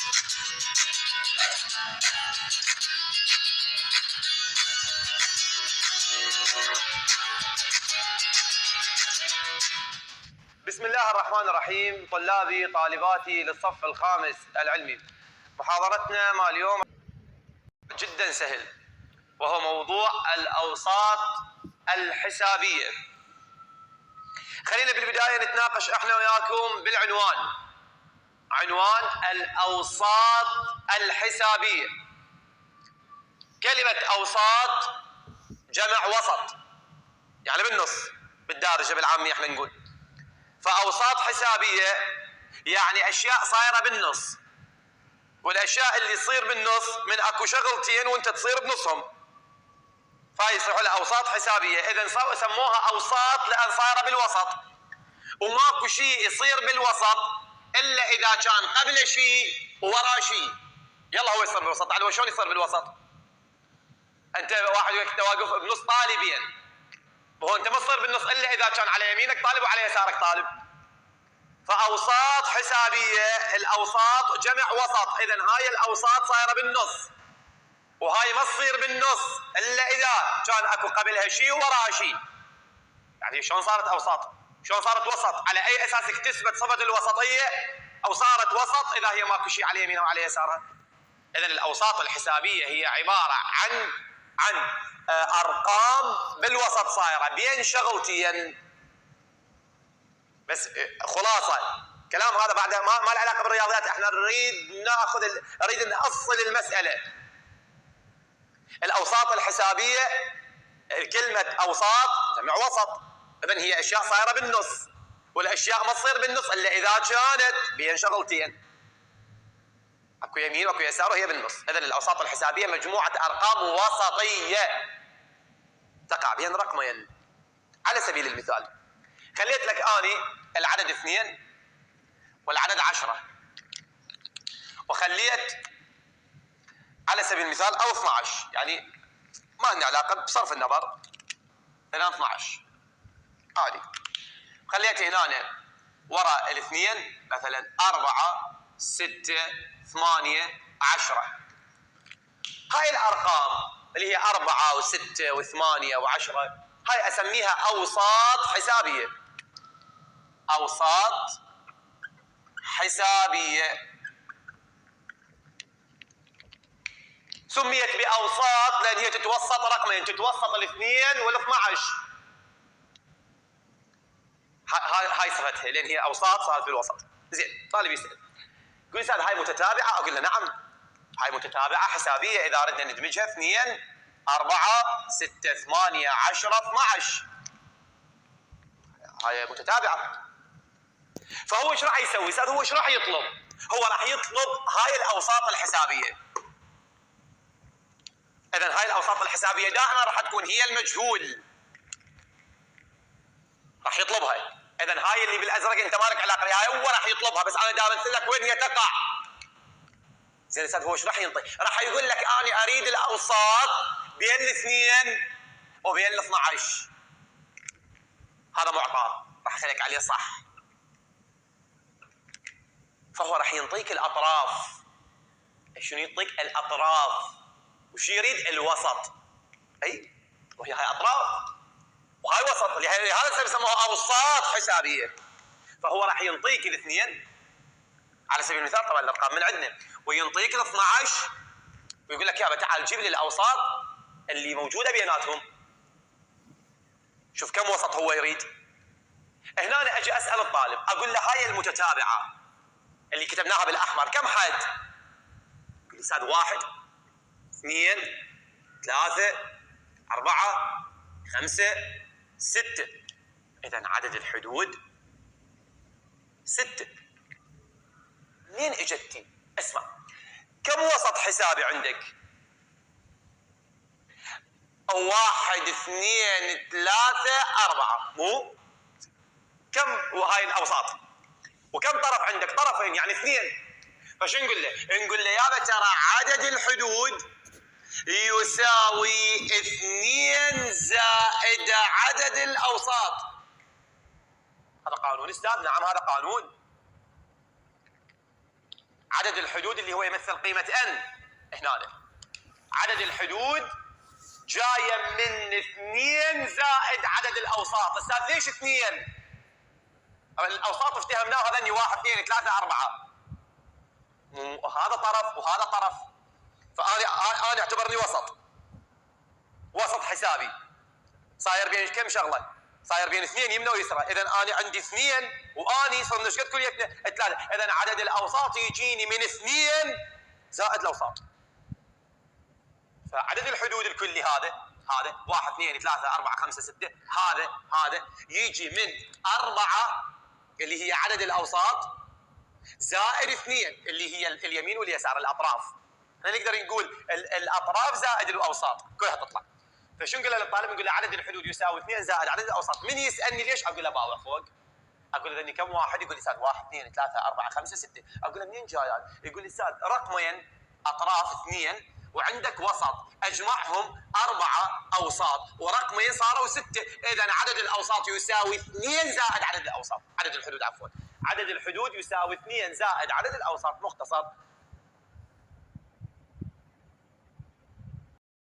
بسم الله الرحمن الرحيم. طلابي طالباتي للصف الخامس العلمي، محاضرتنا مع اليوم جدا سهل، وهو موضوع الأوساط الحسابية. خلينا بالبداية نتناقش احنا وياكم بالعنوان، عنوان الأوساط الحسابية. كلمة أوساط جمع وسط، يعني بالنص، بالدارجة بالعامية احنا نقول. فأوساط حسابية يعني أشياء صايرة بالنص، والأشياء اللي تصير بالنص من أكو شغلتين وأنت تصير بنصهم، فهي يصيروا لها أوساط حسابية. إذن سموها أوساط لأن صايرة بالوسط، وماكو شيء يصير بالوسط إلا إذا كان قبل شيء وورا شيء. يلا هو يصير بالوسط. على شلون يصير بالوسط؟ أنت واحد واقف بنص طالبين، وهو أنت ما تصير بالنص إلا إذا كان على يمينك طالب وعلى يسارك طالب. فأوساط حسابية، الأوساط جمع وسط، إذن هاي الأوساط صايرة بالنص، وهاي ما تصير بالنص إلا إذا كان أكو قبلها شيء ووراها شيء. يعني شلون صارت أوساط؟ شلون صارت وسط؟ على أي أساس اكتسبت صفة الوسطية أو صارت وسط إذا هي ماكو شيء على يمينها وعلى يسارها؟ إذن الأوساط الحسابية هي عبارة عن أرقام بالوسط صايرة بين شغلتين. بس خلاصة كلام هذا بعد ما له علاقة بالرياضيات، احنا نريد نأصل المسألة. الأوساط الحسابية كلمة أوساط جمع وسط، إذن هي أشياء صايرة بالنص، والأشياء ما تصير بالنص إلا إذا كانت بين شغلتين، أكو يمين وأكو يسار وهي بالنص. إذن الأوساط الحسابية مجموعة أرقام وسطية تقع بين رقمين. على سبيل المثال خليت لك أني العدد 2 والعدد 10، وخليت على سبيل المثال أو 12، يعني ما لنا علاقة بصرف النظر، هنا 12 عادي. خليت هنا وراء الاثنين مثلا 4 6 8 10. هاي الأرقام اللي هي 4 و6 و8 و10 هاي أسميها أوساط حسابية. أوساط حسابية سميت بأوساط لأن هي تتوسط رقمين، تتوسط الاثنين وال12. هاي صفتها لأن هي أوساط صارت في الوسط. زين، طالب يسأل يقول أستاذ هاي متتابعة؟ أقول له نعم، هاي متتابعة حسابية إذا أردنا ندمجها 2 4 6 8 10 12، هاي متتابعة. فهو ايش راح يسوي أستاذ؟ هو ايش راح يطلب؟ هو راح يطلب هاي الأوساط الحسابية. إذن هاي الأوساط الحسابية دائما راح تكون هي المجهول، راح يطلبها. إذن هاي اللي بالأزرق أنت مالك علاقة بها، هاي هو راح يطلبها، بس أنا دا أمثل لك وين هي تقع. زين أستاذ هو ايش راح ينطي؟ راح يقول لك أنا أريد الأوساط بين الاثنين وبين ال 12. هذا معطى راح أخليك عليه صح. فهو راح ينطيك الأطراف. شنو يعطيك؟ الأطراف. وش يريد؟ الوسط. أي وهي هاي أطراف وهاي وسط، لهذا يسموها أوساط حسابية. فهو راح ينطيك الاثنين على سبيل المثال، طبعا الأرقام من عندنا، وينطيك ال 12 ويقول لك يابا تعال جيب لي الأوساط اللي موجودة بيناتهم. شوف كم وسط هو يريد. هنا أنا أجي أسأل الطالب أقول له هاي المتتابعة اللي كتبناها بالأحمر كم حد؟ يقول لي أستاذ 1 2 3 4 5 6. إذن عدد الحدود 6. منين اجتي؟ اسمع، كم وسط حسابي عندك؟ 1 2 3 4، مو كم؟ وهاي الأوساط. وكم طرف عندك؟ طرفين، يعني 2. فشو نقول له؟ نقول له يابا ترى عدد الحدود يساوي 2 زائد عدد الأوساط. هذا قانون أستاذ؟ نعم هذا قانون. عدد الحدود اللي هو يمثل قيمة n هنا. عدد الحدود جاية من 2 زائد عدد الأوساط. أستاذ ليش 2؟ الأوساط افتهمناها هذني 1 2 3 4. وهذا طرف وهذا طرف، فأنا اعتبرني وسط حسابي صاير بين كم شغلة؟ صاير بين 2 يمنى ويسرى. إذا أنا عندي 2 وأني صرنا ايش قد كليتنا 3. إذا عدد الأوساط يجيني من 2 زائد الأوساط. فعدد الحدود الكلي هذا 1 2 3 4 5 6 هذا يجي من 4 اللي هي عدد الأوساط زائد 2 اللي هي اليمين واليسار الأطراف. نقدر نقول الأطراف زائد الأوساط كلها تطلع. فشو نقول للطالب؟ نقول له عدد الحدود يساوي 2 زائد عدد الأوساط. من يسألني ليش؟ أقول له باوع فوق. أقول له ذني كم واحد؟ يقول لي أستاذ 1 2 3 4 5 6. أقول له منين جايات؟ يقول لي أستاذ رقمين أطراف 2 وعندك وسط اجمعهم 4 اوساط ورقمين صاروا 6. اذا عدد الاوساط يساوي 2 زائد عدد الاوساط. عدد الحدود عفوا. عدد الحدود يساوي 2 زائد عدد الاوساط. مختصر